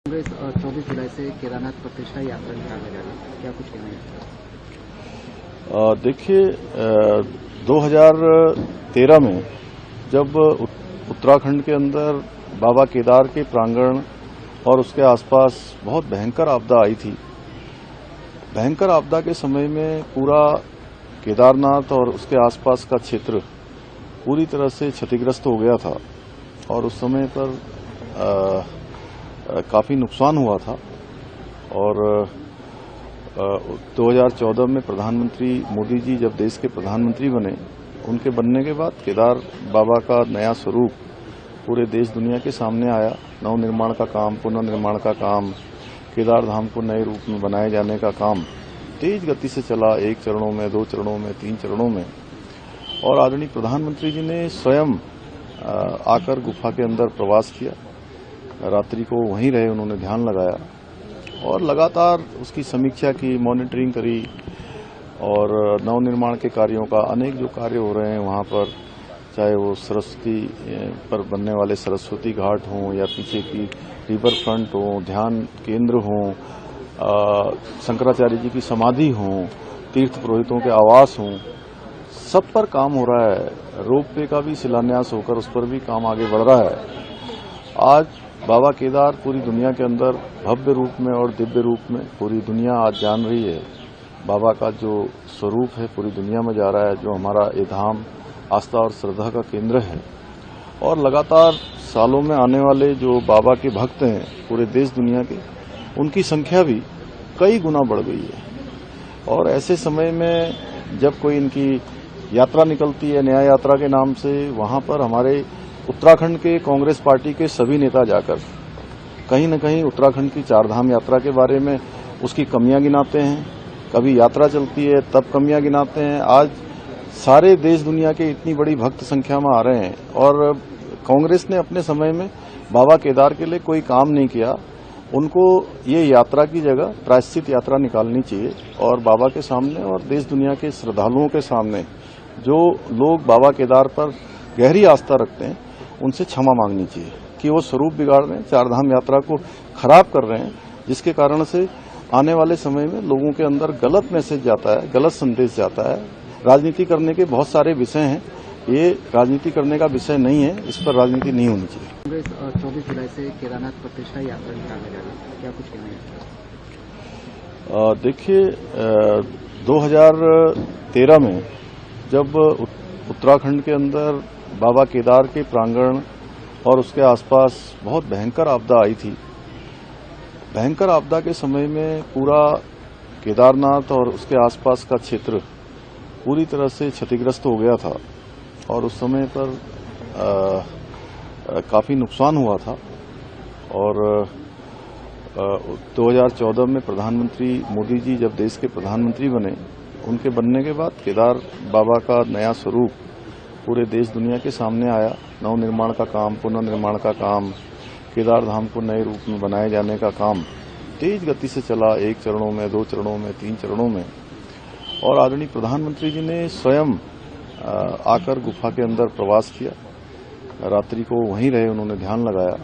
कांग्रेस 24 जुलाई से केदारनाथ प्रतिष्ठा यात्रा निकालने जा रही है, क्या कुछ कहना है? देखिए, 2013 में जब उत्तराखंड के अंदर बाबा केदार के प्रांगण और उसके आसपास बहुत भयंकर आपदा आई थी। भयंकर आपदा के समय में पूरा केदारनाथ और उसके आसपास का क्षेत्र पूरी तरह से क्षतिग्रस्त हो गया था और उस समय पर काफी नुकसान हुआ था। और 2014 में प्रधानमंत्री मोदी जी जब देश के प्रधानमंत्री बने, उनके बनने के बाद केदार बाबा का नया स्वरूप पूरे देश दुनिया के सामने आया। नवनिर्माण का काम, पुनर्निर्माण का काम, केदार धाम को नए रूप में बनाए जाने का काम तेज गति से चला, 1 चरणों में, 2 चरणों में, 3 चरणों में। और आदरणीय प्रधानमंत्री जी ने स्वयं आकर गुफा के अंदर प्रवास किया। रात्रि को वहीं रहे, उन्होंने ध्यान लगाया और लगातार उसकी समीक्षा की, मॉनिटरिंग करी। और नवनिर्माण के कार्यों का अनेक जो कार्य हो रहे हैं वहां पर, चाहे वो सरस्वती पर बनने वाले सरस्वती घाट हों या पीछे की रिवर फ्रंट हो, ध्यान केंद्र हों, शंकराचार्य जी की समाधि हों, तीर्थ पुरोहितों के आवास हों, सब पर काम हो रहा है। रोपवे का भी शिलान्यास होकर उस पर भी काम आगे बढ़ रहा है। आज बाबा केदार पूरी दुनिया के अंदर भव्य रूप में और दिव्य रूप में पूरी दुनिया आज जान रही है। बाबा का जो स्वरूप है पूरी दुनिया में जा रहा है, जो हमारा ये धाम आस्था और श्रद्धा का केंद्र है। और लगातार सालों में आने वाले जो बाबा के भक्त हैं पूरे देश दुनिया के, उनकी संख्या भी कई गुना बढ़ गई है। और ऐसे समय में जब कोई इनकी यात्रा निकलती है न्याय यात्रा के नाम से, वहां पर हमारे उत्तराखंड के कांग्रेस पार्टी के सभी नेता जाकर कहीं न कहीं उत्तराखंड की 4 धाम यात्रा के बारे में उसकी कमियां गिनाते हैं। कभी यात्रा चलती है तब कमियां गिनाते हैं। आज सारे देश दुनिया के इतनी बड़ी भक्त संख्या में आ रहे हैं और कांग्रेस ने अपने समय में बाबा केदार के लिए कोई काम नहीं किया। उनको ये यात्रा की जगह प्रायश्चित यात्रा निकालनी चाहिए और बाबा के सामने और देश दुनिया के श्रद्धालुओं के सामने जो लोग बाबा केदार पर गहरी आस्था रखते हैं उनसे क्षमा मांगनी चाहिए कि वो स्वरूप बिगाड़ रहे हैं, 4 धाम यात्रा को खराब कर रहे हैं, जिसके कारण से आने वाले समय में लोगों के अंदर गलत मैसेज जाता है, गलत संदेश जाता है। राजनीति करने के बहुत सारे विषय हैं, ये राजनीति करने का विषय नहीं है, इस पर राजनीति नहीं होनी चाहिए। कांग्रेस 24 जुलाई से केदारनाथ प्रतिष्ठा यात्रा निकालने जा रही है, क्या कुछ कहना है? देखिए, 2013 में जब उत्तराखंड के अंदर बाबा केदार के प्रांगण और उसके आसपास बहुत भयंकर आपदा आई थी। भयंकर आपदा के समय में पूरा केदारनाथ और उसके आसपास का क्षेत्र पूरी तरह से क्षतिग्रस्त हो गया था और उस समय पर काफी नुकसान हुआ था। और 2014 में प्रधानमंत्री मोदी जी जब देश के प्रधानमंत्री बने, उनके बनने के बाद केदार बाबा का नया स्वरूप पूरे देश दुनिया के सामने आया। नवनिर्माण का काम, पुनर्निर्माण का काम, केदार धाम को नए रूप में बनाए जाने का काम तेज गति से चला, 1 चरणों में, 2 चरणों में, 3 चरणों में। और आदरणीय प्रधानमंत्री जी ने स्वयं आकर गुफा के अंदर प्रवास किया। रात्रि को वहीं रहे, उन्होंने ध्यान लगाया।